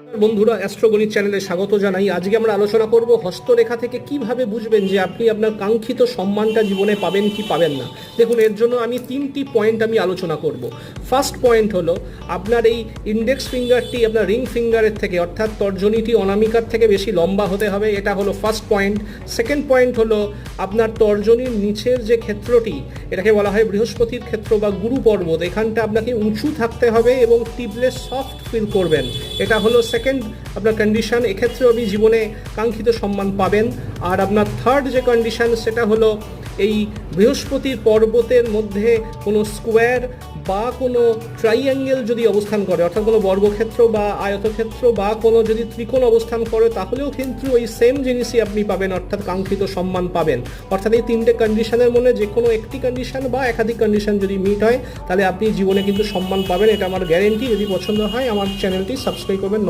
বন্ধুরা, অ্যাস্ট্রোগণিত চ্যানেলে স্বাগত জানাই। আজকে আমরা আলোচনা করব হস্তরেখা থেকে কিভাবে বুঝবেন যে আপনি আপনার কাঙ্ক্ষিত সম্মানটা জীবনে পাবেন কি পাবেন না। দেখুন, এর জন্য আমি তিনটি পয়েন্ট আলোচনা করব। ফার্স্ট পয়েন্ট হলো, আপনার এই ইন্ডেক্স ফিঙ্গারটি আপনার রিং ফিঙ্গারের থেকে অর্থাৎ তর্জনীটি অনামিকার থেকে বেশি লম্বা হতে হবে, এটা হলো ফার্স্ট পয়েন্ট। সেকেন্ড পয়েন্ট হলো, আপনার তর্জনীর নিচের যে ক্ষেত্রটি, এটাকে বলা হয় বৃহস্পতির ক্ষেত্র বা গুরু পর্বত, এখানটা আপনাকে উঁচু থাকতে হবে এবং টিপলে সফট ফিল করবেন। এটা হলো সেকেন্ড আপনার কন্ডিশন, এক্ষেত্রেও আপনি জীবনে কাঙ্ক্ষিত সম্মান পাবেন। আর আপনার থার্ড যে কন্ডিশন, সেটা হলো এই বৃহস্পতির পর্বতের মধ্যে কোনো স্কোয়ার বা কোনো ট্রাইঅ্যাঙ্গেল যদি অবস্থান করে, অর্থাৎ কোনো বর্গক্ষেত্র বা আয়তক্ষেত্র বা কোনো যদি ত্রিকোণ অবস্থান করে, তাহলেও কিন্তু ওই সেম জিনিসই আপনি পাবেন, অর্থাৎ কাঙ্ক্ষিত সম্মান পাবেন। অর্থাৎ এই তিনটে কন্ডিশনের মধ্যে যে কোনো একটি কন্ডিশন বা একাধিক কন্ডিশন যদি মিট হয়, তাহলে আপনি জীবনে কিন্তু সম্মান পাবেন, এটা আমার গ্যারেন্টি। যদি পছন্দ হয় আমার চ্যানেলটি সাবস্ক্রাইব করবেন।